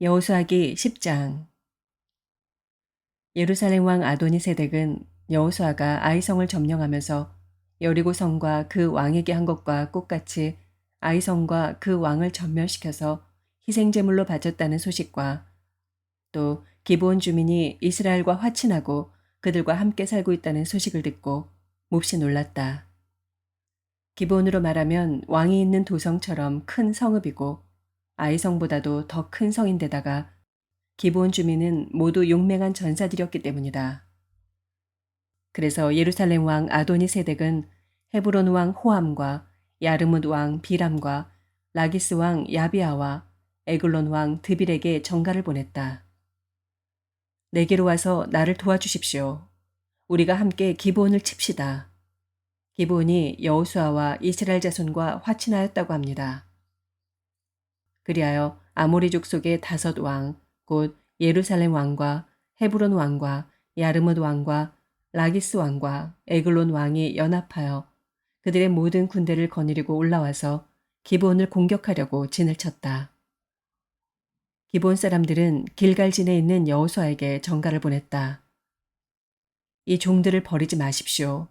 여호수아기 10장. 예루살렘 왕 아도니세덱은 여호수아가 아이성을 점령하면서 여리고 성과 그 왕에게 한 것과 똑같이 아이성과 그 왕을 전멸시켜서 희생제물로 바쳤다는 소식과 또 기브온 주민이 이스라엘과 화친하고 그들과 함께 살고 있다는 소식을 듣고 몹시 놀랐다. 기브온으로 말하면 왕이 있는 도성처럼 큰 성읍이고 아이성보다도 더 큰 성인데다가 기브온 주민은 모두 용맹한 전사들이었기 때문이다. 그래서 예루살렘 왕 아도니세덱은 헤브론 왕 호함과 야르뭇 왕 비람과 라기스 왕 야비아와 에글론 왕 드빌에게 전가를 보냈다. 내게로 와서 나를 도와주십시오. 우리가 함께 기브온을 칩시다. 기브온이 여호수아와 이스라엘 자손과 화친하였다고 합니다. 그리하여 아모리 족속의 5왕, 곧 예루살렘 왕과 헤브론 왕과 야르뭇 왕과 라기스 왕과 에글론 왕이 연합하여 그들의 모든 군대를 거느리고 올라와서 기브온을 공격하려고 진을 쳤다. 기브온 사람들은 길갈진에 있는 여호수아에게 전가를 보냈다. 이 종들을 버리지 마십시오.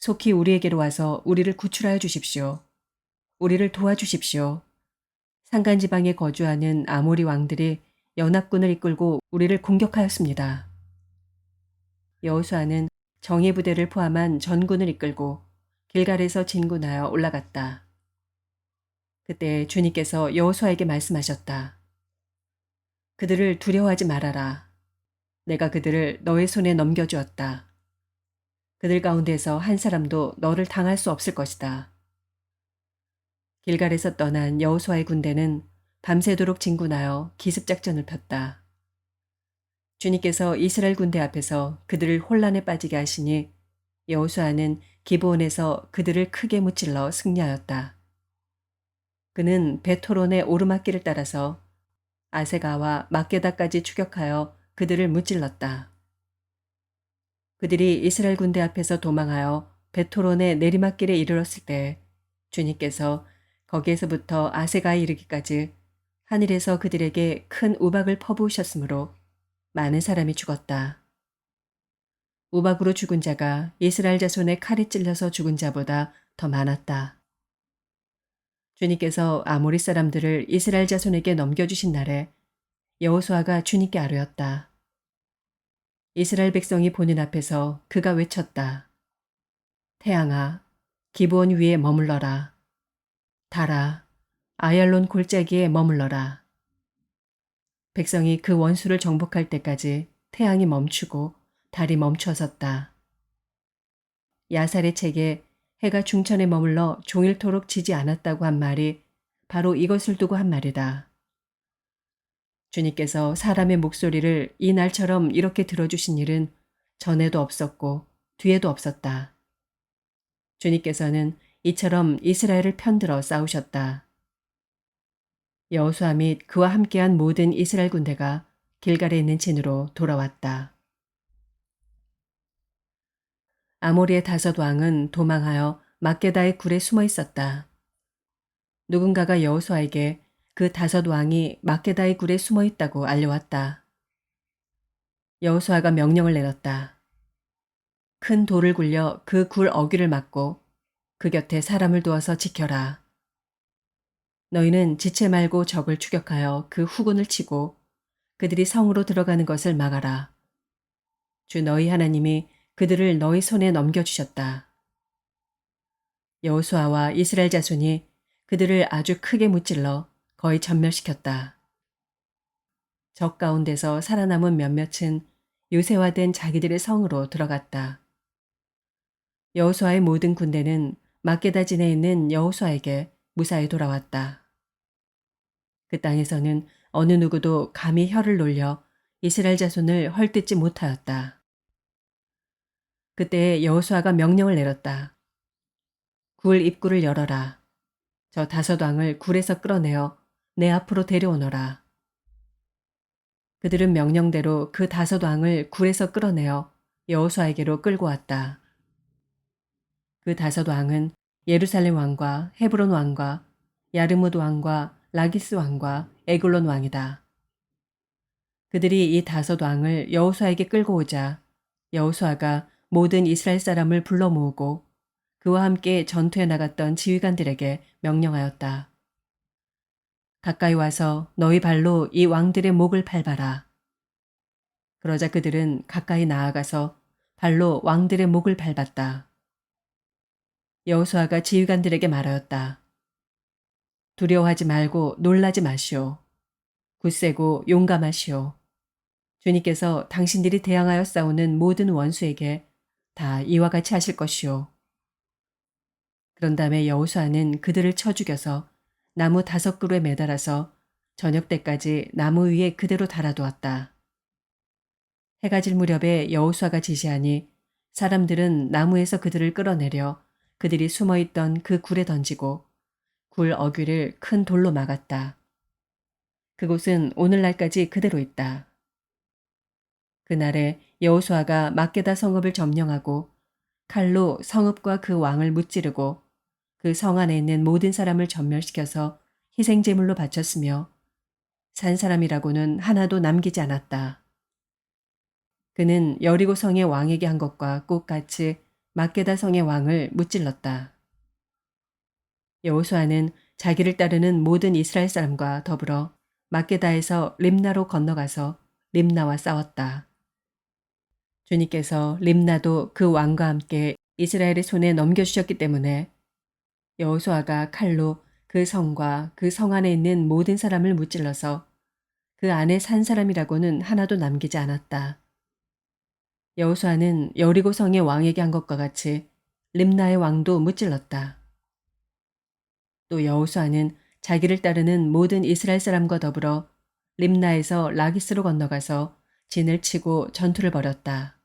속히 우리에게로 와서 우리를 구출하여 주십시오. 우리를 도와주십시오. 산간지방에 거주하는 아모리 왕들이 연합군을 이끌고 우리를 공격하였습니다. 여호수아는 정예 부대를 포함한 전군을 이끌고 길갈에서 진군하여 올라갔다. 그때 주님께서 여호수아에게 말씀하셨다. 그들을 두려워하지 말아라. 내가 그들을 너의 손에 넘겨주었다. 그들 가운데서 한 사람도 너를 당할 수 없을 것이다. 길갈에서 떠난 여호수아의 군대는 밤새도록 진군하여 기습작전을 폈다. 주님께서 이스라엘 군대 앞에서 그들을 혼란에 빠지게 하시니 여호수아는 기브온에서 그들을 크게 무찔러 승리하였다. 그는 베토론의 오르막길을 따라서 아세가와 막게다까지 추격하여 그들을 무찔렀다. 그들이 이스라엘 군대 앞에서 도망하여 베토론의 내리막길에 이르렀을 때 주님께서 거기에서부터 아세가에 이르기까지 하늘에서 그들에게 큰 우박을 퍼부으셨으므로 많은 사람이 죽었다. 우박으로 죽은 자가 이스라엘 자손의 칼에 찔려서 죽은 자보다 더 많았다. 주님께서 아모리 사람들을 이스라엘 자손에게 넘겨주신 날에 여호수아가 주님께 아뢰었다. 이스라엘 백성이 보는 앞에서 그가 외쳤다. 태양아, 기브온 위에 머물러라. 달아, 아얄론 골짜기에 머물러라. 백성이 그 원수를 정복할 때까지 태양이 멈추고 달이 멈춰섰다. 야살의 책에 해가 중천에 머물러 종일토록 지지 않았다고 한 말이 바로 이것을 두고 한 말이다. 주님께서 사람의 목소리를 이 날처럼 이렇게 들어주신 일은 전에도 없었고 뒤에도 없었다. 주님께서는 이처럼 이스라엘을 편들어 싸우셨다. 여호수아 및 그와 함께한 모든 이스라엘 군대가 길갈에 있는 진으로 돌아왔다. 아모리의 5왕은 도망하여 막게다의 굴에 숨어 있었다. 누군가가 여호수아에게 그 5왕이 막게다의 굴에 숨어 있다고 알려왔다. 여호수아가 명령을 내렸다. 큰 돌을 굴려 그 굴 어귀를 막고 그 곁에 사람을 두어서 지켜라. 너희는 지체 말고 적을 추격하여 그 후군을 치고 그들이 성으로 들어가는 것을 막아라. 주 너희 하나님이 그들을 너희 손에 넘겨주셨다. 여호수아와 이스라엘 자손이 그들을 아주 크게 무찔러 거의 전멸시켰다. 적 가운데서 살아남은 몇몇은 요새화된 자기들의 성으로 들어갔다. 여호수아의 모든 군대는 막게다 진에 있는 여호수아에게 무사히 돌아왔다. 그 땅에서는 어느 누구도 감히 혀를 놀려 이스라엘 자손을 헐뜯지 못하였다. 그때 여호수아가 명령을 내렸다. 굴 입구를 열어라. 저 5왕을 굴에서 끌어내어 내 앞으로 데려오너라. 그들은 명령대로 그 5왕을 굴에서 끌어내어 여호수아에게로 끌고 왔다. 그 5왕은 예루살렘 왕과 헤브론 왕과 야르뭇 왕과 라기스 왕과 에글론 왕이다. 그들이 이 다섯 왕을 여호수아에게 끌고 오자 여호수아가 모든 이스라엘 사람을 불러 모으고 그와 함께 전투에 나갔던 지휘관들에게 명령하였다. 가까이 와서 너희 발로 이 왕들의 목을 밟아라. 그러자 그들은 가까이 나아가서 발로 왕들의 목을 밟았다. 여호수아가 지휘관들에게 말하였다. 두려워하지 말고 놀라지 마시오. 굳세고 용감하시오. 주님께서 당신들이 대항하여 싸우는 모든 원수에게 다 이와 같이 하실 것이오. 그런 다음에 여호수아는 그들을 쳐 죽여서 나무 5그루에 매달아서 저녁 때까지 나무 위에 그대로 달아두었다. 해가 질 무렵에 여호수아가 지시하니 사람들은 나무에서 그들을 끌어내려 그들이 숨어있던 그 굴에 던지고 굴 어귀를 큰 돌로 막았다. 그곳은 오늘날까지 그대로 있다. 그날에 여호수아가 막게다 성읍을 점령하고 칼로 성읍과 그 왕을 무찌르고 그 성 안에 있는 모든 사람을 전멸시켜서 희생제물로 바쳤으며 산 사람이라고는 하나도 남기지 않았다. 그는 여리고 성의 왕에게 한 것과 똑같이 막게다 성의 왕을 무찔렀다. 여호수아는 자기를 따르는 모든 이스라엘 사람과 더불어 막게다에서 림나로 건너가서 림나와 싸웠다. 주님께서 림나도 그 왕과 함께 이스라엘의 손에 넘겨주셨기 때문에 여호수아가 칼로 그 성과 그 성 안에 있는 모든 사람을 무찔러서 그 안에 산 사람이라고는 하나도 남기지 않았다. 여호수아는 여리고 성의 왕에게 한 것과 같이 림나의 왕도 무찔렀다. 또 여호수아는 자기를 따르는 모든 이스라엘 사람과 더불어 림나에서 라기스로 건너가서 진을 치고 전투를 벌였다.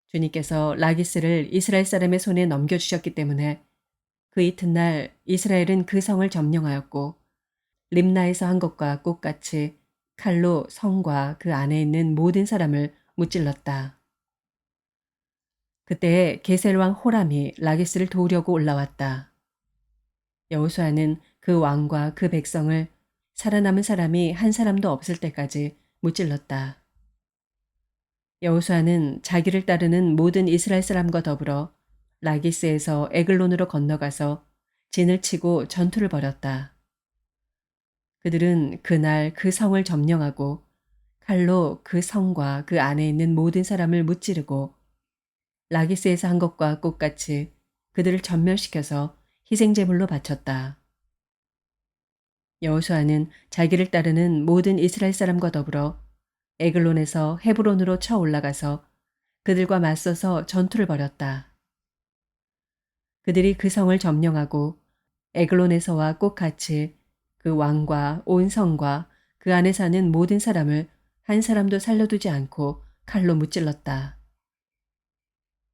주님께서 라기스를 이스라엘 사람의 손에 넘겨주셨기 때문에 그 이튿날 이스라엘은 그 성을 점령하였고 림나에서 한 것과 똑같이 칼로 성과 그 안에 있는 모든 사람을 무찔렀다. 그때에 게셀 왕 호람이 라기스를 도우려고 올라왔다. 여호수아는 그 왕과 그 백성을 살아남은 사람이 한 사람도 없을 때까지 무찔렀다. 여호수아는 자기를 따르는 모든 이스라엘 사람과 더불어 라기스에서 에글론으로 건너가서 진을 치고 전투를 벌였다. 그들은 그날 그 성을 점령하고 칼로 그 성과 그 안에 있는 모든 사람을 무찌르고 라기스에서 한 것과 똑같이 그들을 전멸시켜서 희생제물로 바쳤다. 여호수아는 자기를 따르는 모든 이스라엘 사람과 더불어 에글론에서 헤브론으로 쳐 올라가서 그들과 맞서서 전투를 벌였다. 그들이 그 성을 점령하고 에글론에서와 똑같이 그 왕과 온 성과 그 안에 사는 모든 사람을 한 사람도 살려두지 않고 칼로 무찔렀다.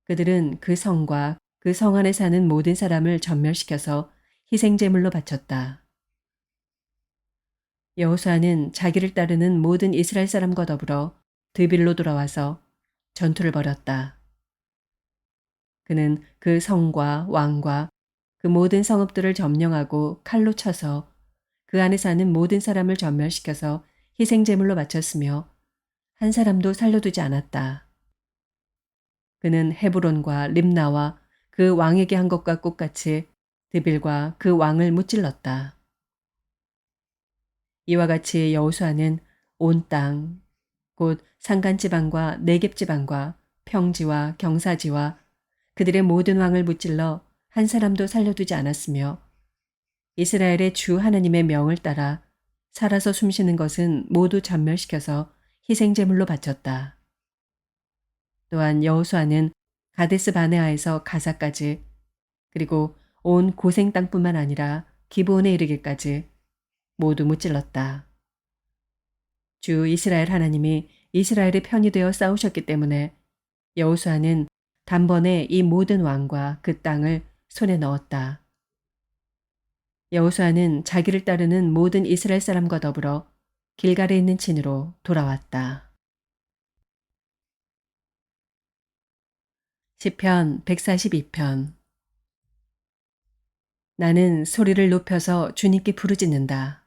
그들은 그 성과 그 성 안에 사는 모든 사람을 전멸시켜서 희생제물로 바쳤다. 여호수아는 자기를 따르는 모든 이스라엘 사람과 더불어 드빌로 돌아와서 전투를 벌였다. 그는 그 성과 왕과 그 모든 성읍들을 점령하고 칼로 쳐서 그 안에 사는 모든 사람을 전멸시켜서 희생제물로 바쳤으며 한 사람도 살려두지 않았다. 그는 헤브론과 림나와 그 왕에게 한 것과 똑같이 드빌과 그 왕을 무찔렀다. 이와 같이 여호수아는 온 땅, 곧 산간지방과 네겝지방과 평지와 경사지와 그들의 모든 왕을 무찔러 한 사람도 살려두지 않았으며 이스라엘의 주 하나님의 명을 따라 살아서 숨쉬는 것은 모두 전멸시켜서 희생제물로 바쳤다. 또한 여호수아는 가데스 바네아에서 가사까지 그리고 온 고생 땅뿐만 아니라 기브온에 이르기까지 모두 무찔렀다. 주 이스라엘 하나님이 이스라엘의 편이 되어 싸우셨기 때문에 여호수아는 단번에 이 모든 왕과 그 땅을 손에 넣었다. 여호수아는 자기를 따르는 모든 이스라엘 사람과 더불어 길갈에 있는 진으로 돌아왔다. 시편 142편. 나는 소리를 높여서 주님께 부르짖는다.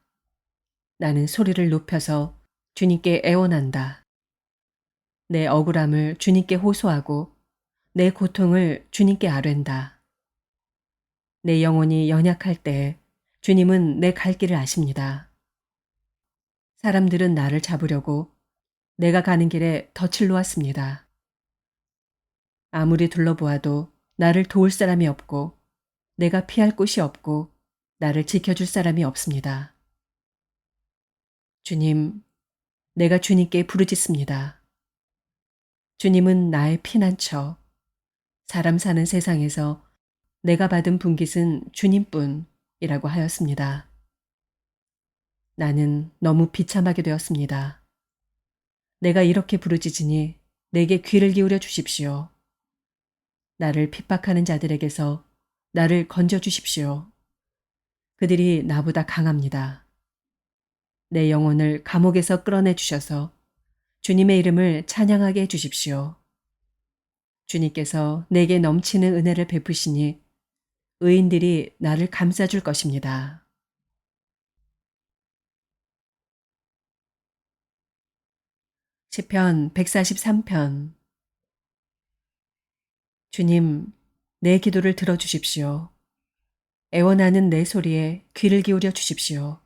나는 소리를 높여서 주님께 애원한다. 내 억울함을 주님께 호소하고 내 고통을 주님께 아뢰다. 내 영혼이 연약할 때 주님은 내 갈 길을 아십니다. 사람들은 나를 잡으려고 내가 가는 길에 덫을 놓았습니다. 아무리 둘러보아도 나를 도울 사람이 없고 내가 피할 곳이 없고 나를 지켜줄 사람이 없습니다. 주님, 내가 주님께 부르짖습니다. 주님은 나의 피난처, 사람 사는 세상에서 내가 받은 분깃은 주님뿐이라고 하였습니다. 나는 너무 비참하게 되었습니다. 내가 이렇게 부르짖으니 내게 귀를 기울여 주십시오. 나를 핍박하는 자들에게서 나를 건져 주십시오. 그들이 나보다 강합니다. 내 영혼을 감옥에서 끌어내 주셔서 주님의 이름을 찬양하게 해 주십시오. 주님께서 내게 넘치는 은혜를 베푸시니 의인들이 나를 감싸줄 것입니다. 시편 143편. 주님, 내 기도를 들어주십시오. 애원하는 내 소리에 귀를 기울여 주십시오.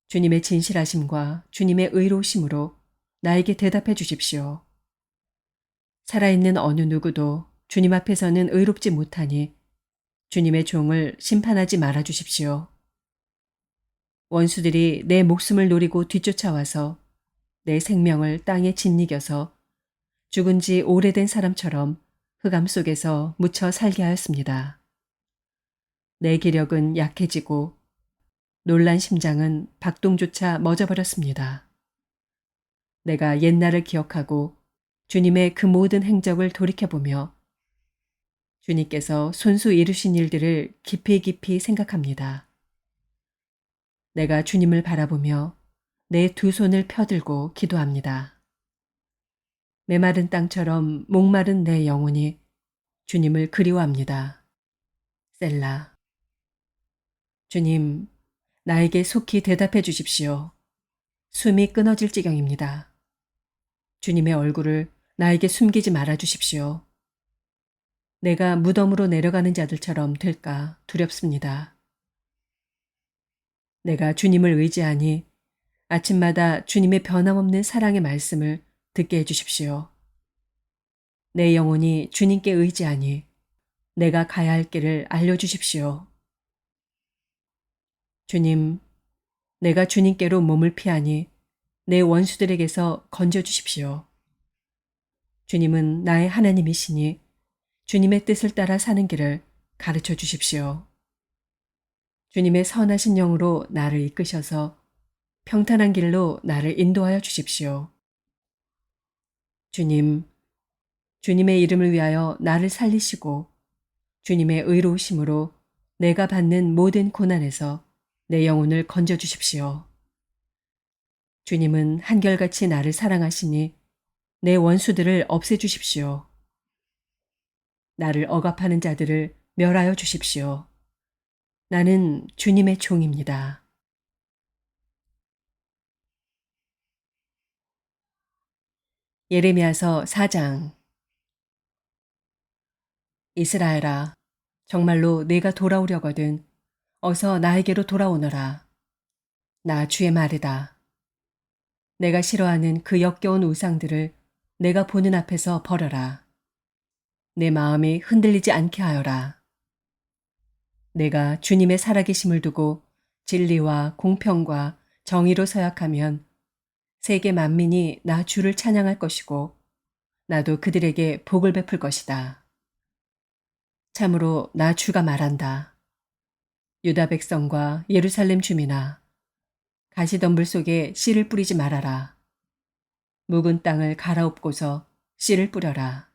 주님의 진실하심과 주님의 의로우심으로 나에게 대답해 주십시오. 살아있는 어느 누구도 주님 앞에서는 의롭지 못하니 주님의 종을 심판하지 말아 주십시오. 원수들이 내 목숨을 노리고 뒤쫓아와서 내 생명을 땅에 짓이겨서 죽은 지 오래된 사람처럼 흑암 속에서 묻혀 살게 하였습니다. 내 기력은 약해지고 놀란 심장은 박동조차 멎어버렸습니다. 내가 옛날을 기억하고 주님의 그 모든 행적을 돌이켜보며 주님께서 손수 이루신 일들을 깊이 깊이 생각합니다. 내가 주님을 바라보며 내 두 손을 펴들고 기도합니다. 메마른 땅처럼 목마른 내 영혼이 주님을 그리워합니다. 셀라. 주님, 나에게 속히 대답해 주십시오. 숨이 끊어질 지경입니다. 주님의 얼굴을 나에게 숨기지 말아 주십시오. 내가 무덤으로 내려가는 자들처럼 될까 두렵습니다. 내가 주님을 의지하니 아침마다 주님의 변함없는 사랑의 말씀을 듣게 해주십시오. 내 영혼이 주님께 의지하니 내가 가야 할 길을 알려주십시오. 주님, 내가 주님께로 몸을 피하니 내 원수들에게서 건져주십시오. 주님은 나의 하나님이시니 주님의 뜻을 따라 사는 길을 가르쳐 주십시오. 주님의 선하신 영으로 나를 이끄셔서 평탄한 길로 나를 인도하여 주십시오. 주님, 주님의 이름을 위하여 나를 살리시고 주님의 의로우심으로 내가 받는 모든 고난에서 내 영혼을 건져 주십시오. 주님은 한결같이 나를 사랑하시니 내 원수들을 없애 주십시오. 나를 억압하는 자들을 멸하여 주십시오. 나는 주님의 종입니다. 예레미야서 4장. 이스라엘아, 정말로 내가 돌아오려거든 어서 나에게로 돌아오너라. 나 주의 말이다. 내가 싫어하는 그 역겨운 우상들을 내가 보는 앞에서 버려라. 내 마음이 흔들리지 않게 하여라. 내가 주님의 살아계심을 두고 진리와 공평과 정의로 서약하면 세계 만민이 나 주를 찬양할 것이고 나도 그들에게 복을 베풀 것이다. 참으로 나 주가 말한다. 유다 백성과 예루살렘 주민아, 가시덤불 속에 씨를 뿌리지 말아라. 묵은 땅을 갈아엎고서 씨를 뿌려라.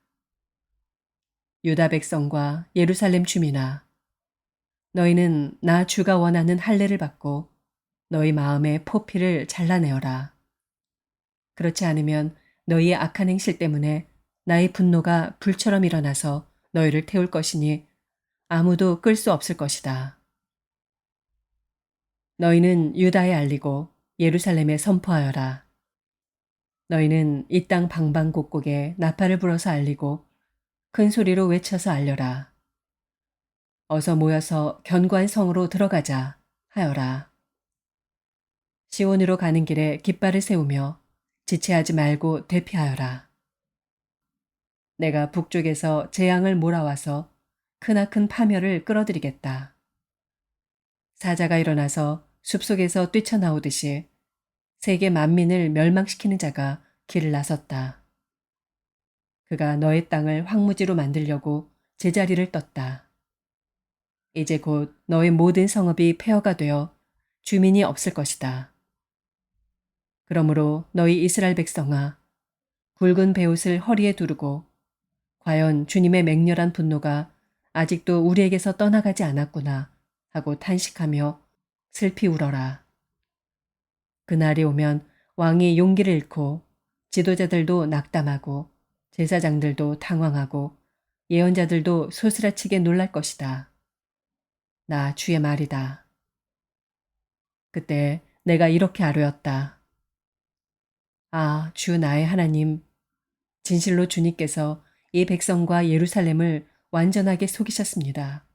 유다 백성과 예루살렘 주민아, 너희는 나 주가 원하는 할례를 받고 너희 마음의 포피를 잘라내어라. 그렇지 않으면 너희의 악한 행실 때문에 나의 분노가 불처럼 일어나서 너희를 태울 것이니 아무도 끌 수 없을 것이다. 너희는 유다에 알리고 예루살렘에 선포하여라. 너희는 이 땅 방방곡곡에 나팔을 불어서 알리고 큰 소리로 외쳐서 알려라. 어서 모여서 견고한 성으로 들어가자 하여라. 시온으로 가는 길에 깃발을 세우며 지체하지 말고 대피하여라. 내가 북쪽에서 재앙을 몰아와서 크나큰 파멸을 끌어들이겠다. 사자가 일어나서 숲속에서 뛰쳐나오듯이 세계 만민을 멸망시키는 자가 길을 나섰다. 그가 너의 땅을 황무지로 만들려고 제자리를 떴다. 이제 곧 너의 모든 성읍이 폐허가 되어 주민이 없을 것이다. 그러므로 너희 이스라엘 백성아, 굵은 베옷을 허리에 두르고 과연 주님의 맹렬한 분노가 아직도 우리에게서 떠나가지 않았구나 하고 탄식하며 슬피 울어라. 그날이 오면 왕이 용기를 잃고 지도자들도 낙담하고 제사장들도 당황하고 예언자들도 소스라치게 놀랄 것이다. 나 주의 말이다. 그때 내가 이렇게 아뢰었다. 아, 주 나의 하나님, 진실로 주님께서 이 백성과 예루살렘을 완전하게 속이셨습니다.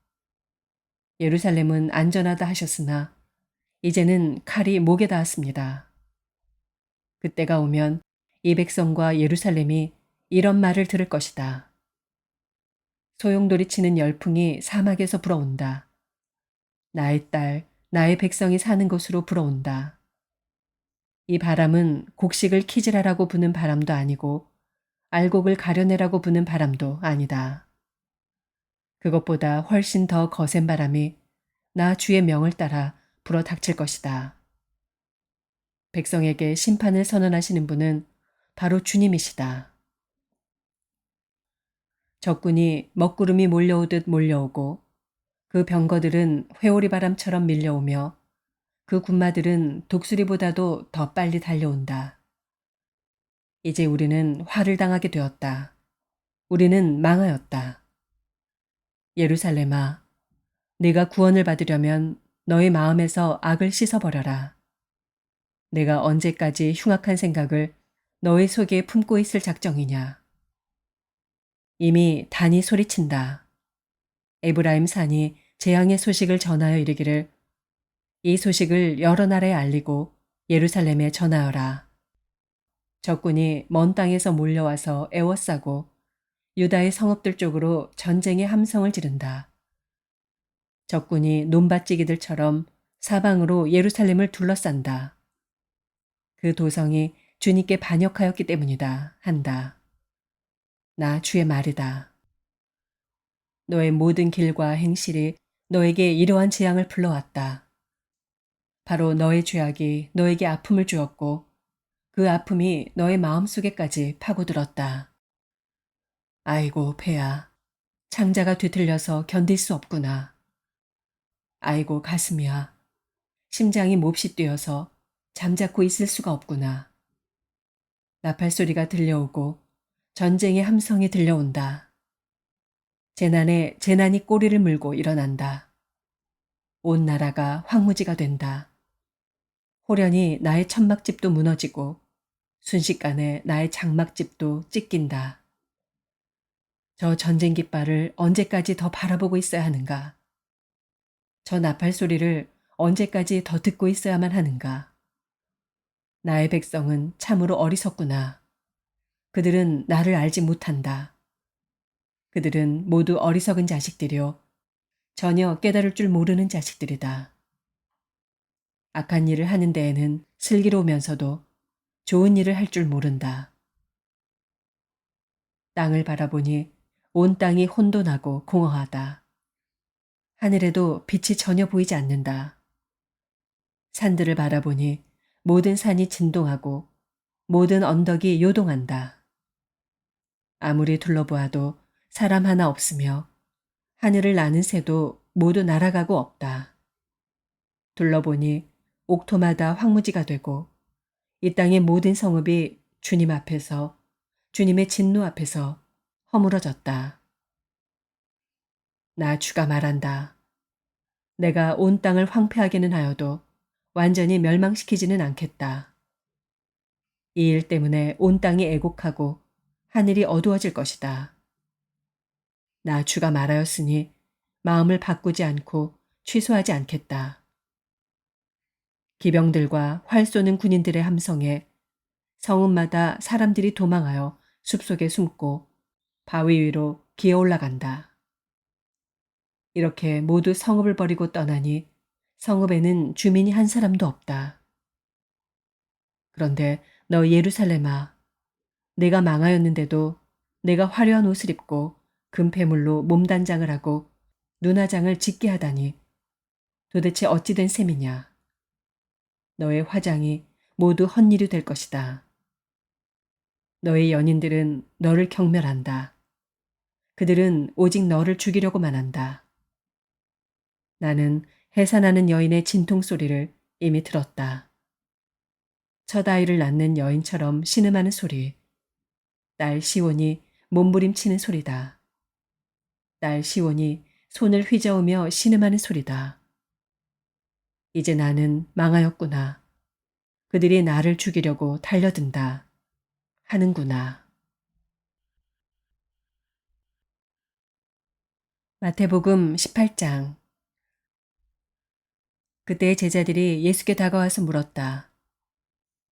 예루살렘은 안전하다 하셨으나 이제는 칼이 목에 닿았습니다. 그때가 오면 이 백성과 예루살렘이 이런 말을 들을 것이다. 소용돌이 치는 열풍이 사막에서 불어온다. 나의 딸, 나의 백성이 사는 곳으로 불어온다. 이 바람은 곡식을 키질하라고 부는 바람도 아니고 알곡을 가려내라고 부는 바람도 아니다. 그것보다 훨씬 더 거센 바람이 나 주의 명을 따라 불어 닥칠 것이다. 백성에게 심판을 선언하시는 분은 바로 주님이시다. 적군이 먹구름이 몰려오듯 몰려오고 그 병거들은 회오리 바람처럼 밀려오며 그 군마들은 독수리보다도 더 빨리 달려온다. 이제 우리는 화를 당하게 되었다. 우리는 망하였다. 예루살렘아, 네가 구원을 받으려면 너의 마음에서 악을 씻어버려라. 내가 언제까지 흉악한 생각을 너의 속에 품고 있을 작정이냐. 이미 단이 소리친다. 에브라임 산이 재앙의 소식을 전하여 이르기를 이 소식을 여러 나라에 알리고 예루살렘에 전하여라. 적군이 먼 땅에서 몰려와서 애워싸고 유다의 성읍들 쪽으로 전쟁의 함성을 지른다. 적군이 논밭지기들처럼 사방으로 예루살렘을 둘러싼다. 그 도성이 주님께 반역하였기 때문이다 한다. 나 주의 말이다. 너의 모든 길과 행실이 너에게 이러한 재앙을 불러왔다. 바로 너의 죄악이 너에게 아픔을 주었고 그 아픔이 너의 마음속에까지 파고들었다. 아이고 배야, 창자가 뒤틀려서 견딜 수 없구나. 아이고 가슴이야, 심장이 몹시 뛰어서 잠자코 있을 수가 없구나. 나팔 소리가 들려오고 전쟁의 함성이 들려온다. 재난에 재난이 꼬리를 물고 일어난다. 온 나라가 황무지가 된다. 호련히 나의 천막집도 무너지고 순식간에 나의 장막집도 찢긴다. 저 전쟁 깃발을 언제까지 더 바라보고 있어야 하는가? 저 나팔 소리를 언제까지 더 듣고 있어야만 하는가? 나의 백성은 참으로 어리석구나. 그들은 나를 알지 못한다. 그들은 모두 어리석은 자식들이요. 전혀 깨달을 줄 모르는 자식들이다. 악한 일을 하는 데에는 슬기로우면서도 좋은 일을 할 줄 모른다. 땅을 바라보니 온 땅이 혼돈하고 공허하다. 하늘에도 빛이 전혀 보이지 않는다. 산들을 바라보니 모든 산이 진동하고 모든 언덕이 요동한다. 아무리 둘러보아도 사람 하나 없으며 하늘을 나는 새도 모두 날아가고 없다. 둘러보니 옥토마다 황무지가 되고 이 땅의 모든 성읍이 주님 앞에서 주님의 진노 앞에서 허물어졌다. 나 주가 말한다. 내가 온 땅을 황폐하게는 하여도 완전히 멸망시키지는 않겠다. 이 일 때문에 온 땅이 애곡하고 하늘이 어두워질 것이다. 나 주가 말하였으니 마음을 바꾸지 않고 취소하지 않겠다. 기병들과 활 쏘는 군인들의 함성에 성읍마다 사람들이 도망하여 숲속에 숨고 바위 위로 기어 올라간다. 이렇게 모두 성읍을 버리고 떠나니 성읍에는 주민이 한 사람도 없다. 그런데 너 예루살렘아, 내가 망하였는데도 내가 화려한 옷을 입고 금폐물로 몸단장을 하고 눈화장을 짙게 하다니 도대체 어찌 된 셈이냐. 너의 화장이 모두 헛일이 될 것이다. 너의 연인들은 너를 경멸한다. 그들은 오직 너를 죽이려고만 한다. 나는 해산하는 여인의 진통소리를 이미 들었다. 첫 아이를 낳는 여인처럼 신음하는 소리. 딸 시온이 몸부림치는 소리다. 딸 시온이 손을 휘저으며 신음하는 소리다. 이제 나는 망하였구나. 그들이 나를 죽이려고 달려든다. 하는구나. 마태복음 18장. 그때 제자들이 예수께 다가와서 물었다.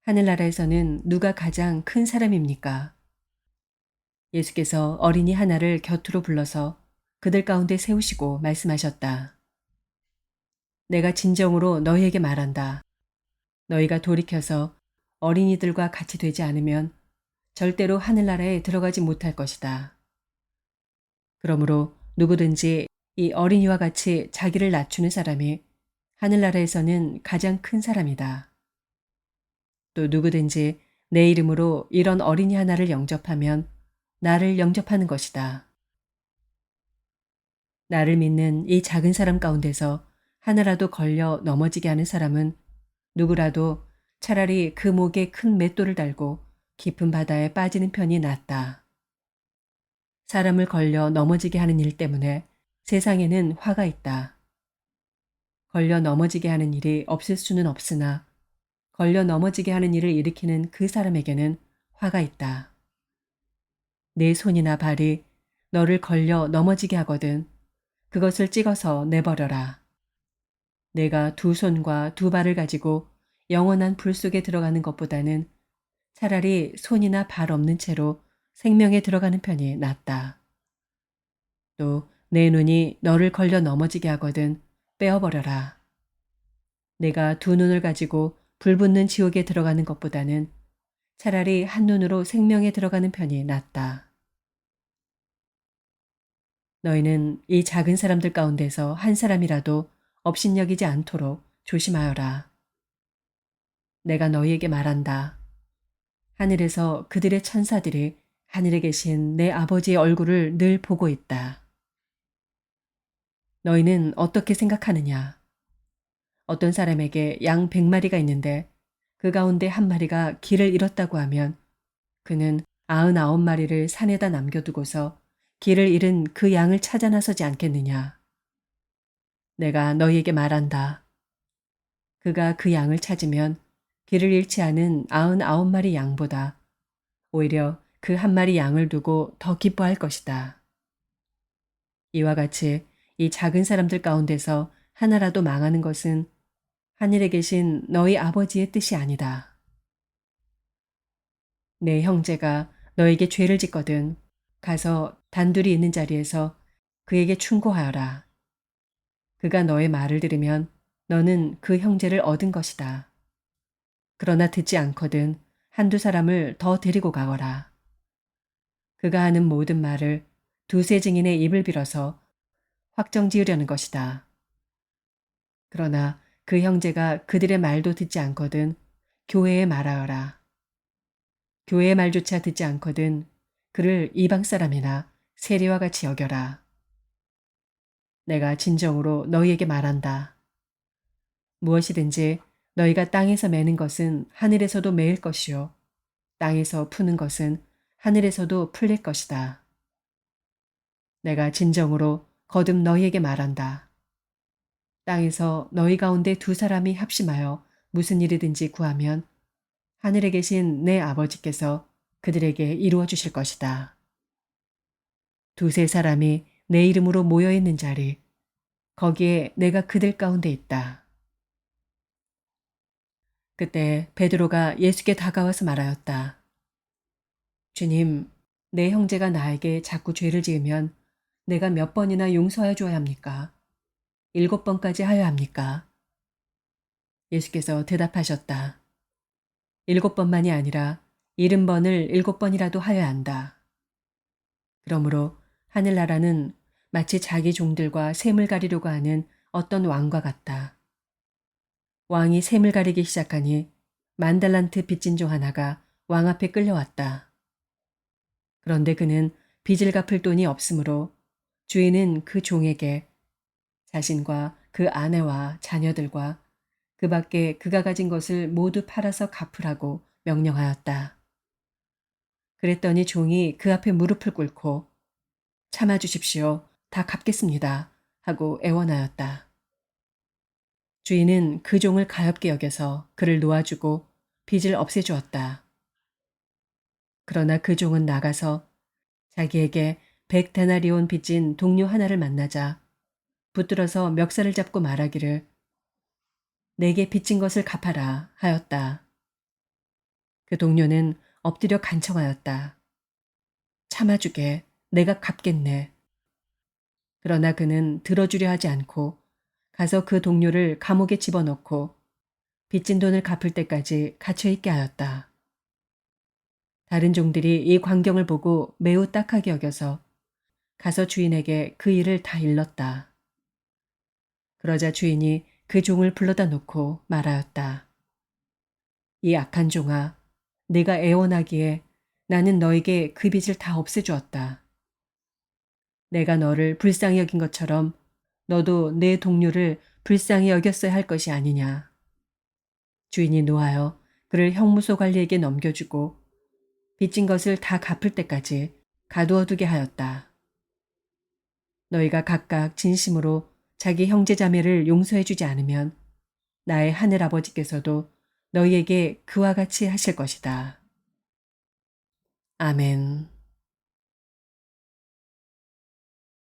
하늘나라에서는 누가 가장 큰 사람입니까? 예수께서 어린이 하나를 곁으로 불러서 그들 가운데 세우시고 말씀하셨다. 내가 진정으로 너희에게 말한다. 너희가 돌이켜서 어린이들과 같이 되지 않으면 절대로 하늘나라에 들어가지 못할 것이다. 그러므로 누구든지 이 어린이와 같이 자기를 낮추는 사람이 하늘나라에서는 가장 큰 사람이다. 또 누구든지 내 이름으로 이런 어린이 하나를 영접하면 나를 영접하는 것이다. 나를 믿는 이 작은 사람 가운데서 하나라도 걸려 넘어지게 하는 사람은 누구라도 차라리 그 목에 큰 맷돌을 달고 깊은 바다에 빠지는 편이 낫다. 사람을 걸려 넘어지게 하는 일 때문에 세상에는 화가 있다. 걸려 넘어지게 하는 일이 없을 수는 없으나 걸려 넘어지게 하는 일을 일으키는 그 사람에게는 화가 있다. 내 손이나 발이 너를 걸려 넘어지게 하거든 그것을 찍어서 내버려라. 내가 두 손과 두 발을 가지고 영원한 불 속에 들어가는 것보다는 차라리 손이나 발 없는 채로 생명에 들어가는 편이 낫다. 또 내 눈이 너를 걸려 넘어지게 하거든 빼어버려라. 내가 두 눈을 가지고 불 붙는 지옥에 들어가는 것보다는 차라리 한 눈으로 생명에 들어가는 편이 낫다. 너희는 이 작은 사람들 가운데서 한 사람이라도 업신여기지 않도록 조심하여라. 내가 너희에게 말한다. 하늘에서 그들의 천사들이 하늘에 계신 내 아버지의 얼굴을 늘 보고 있다. 너희는 어떻게 생각하느냐? 어떤 사람에게 양 100마리가 있는데 그 가운데 한 마리가 길을 잃었다고 하면 그는 99마리를 산에다 남겨두고서 길을 잃은 그 양을 찾아 나서지 않겠느냐? 내가 너희에게 말한다. 그가 그 양을 찾으면 길을 잃지 않은 99마리 양보다 오히려 그 한 마리 양을 두고 더 기뻐할 것이다. 이와 같이 이 작은 사람들 가운데서 하나라도 망하는 것은 하늘에 계신 너희 아버지의 뜻이 아니다. 내 형제가 너에게 죄를 짓거든 가서 단둘이 있는 자리에서 그에게 충고하여라. 그가 너의 말을 들으면 너는 그 형제를 얻은 것이다. 그러나 듣지 않거든 한두 사람을 더 데리고 가거라. 그가 하는 모든 말을 두세 증인의 입을 빌어서 확정 지으려는 것이다. 그러나 그 형제가 그들의 말도 듣지 않거든 교회에 말하여라. 교회의 말조차 듣지 않거든 그를 이방 사람이나 세리와 같이 여겨라. 내가 진정으로 너희에게 말한다. 무엇이든지 너희가 땅에서 매는 것은 하늘에서도 매일 것이요 땅에서 푸는 것은 하늘에서도 풀릴 것이다. 내가 진정으로 거듭 너희에게 말한다. 땅에서 너희 가운데 두 사람이 합심하여 무슨 일이든지 구하면 하늘에 계신 내 아버지께서 그들에게 이루어 주실 것이다. 두세 사람이 내 이름으로 모여 있는 자리, 거기에 내가 그들 가운데 있다. 그때 베드로가 예수께 다가와서 말하였다. 주님, 내 형제가 나에게 자꾸 죄를 지으면 내가 몇 번이나 용서하여 줘야 합니까? 7번까지 하여야 합니까? 예수께서 대답하셨다. 7번만이 아니라 70번을 7번이라도 하여야 한다. 그러므로 하늘나라는 마치 자기 종들과 샘을 가리려고 하는 어떤 왕과 같다. 왕이 샘을 가리기 시작하니 10,000달란트 빚진 종 하나가 왕 앞에 끌려왔다. 그런데 그는 빚을 갚을 돈이 없으므로 주인은 그 종에게 자신과 그 아내와 자녀들과 그 밖에 그가 가진 것을 모두 팔아서 갚으라고 명령하였다. 그랬더니 종이 그 앞에 무릎을 꿇고 참아주십시오. 다 갚겠습니다. 하고 애원하였다. 주인은 그 종을 가엾게 여겨서 그를 놓아주고 빚을 없애주었다. 그러나 그 종은 나가서 자기에게 100데나리온 빚진 동료 하나를 만나자 붙들어서 멱살을 잡고 말하기를 내게 빚진 것을 갚아라 하였다. 그 동료는 엎드려 간청하였다. 참아주게, 내가 갚겠네. 그러나 그는 들어주려 하지 않고 가서 그 동료를 감옥에 집어넣고 빚진 돈을 갚을 때까지 갇혀있게 하였다. 다른 종들이 이 광경을 보고 매우 딱하게 여겨서 가서 주인에게 그 일을 다 일렀다. 그러자 주인이 그 종을 불러다 놓고 말하였다. 이 악한 종아, 네가 애원하기에 나는 너에게 그 빚을 다 없애주었다. 내가 너를 불쌍히 여긴 것처럼 너도 내 동료를 불쌍히 여겼어야 할 것이 아니냐. 주인이 노하여 그를 형무소 관리에게 넘겨주고 빚진 것을 다 갚을 때까지 가두어 두게 하였다. 너희가 각각 진심으로 자기 형제 자매를 용서해 주지 않으면 나의 하늘 아버지께서도 너희에게 그와 같이 하실 것이다. 아멘.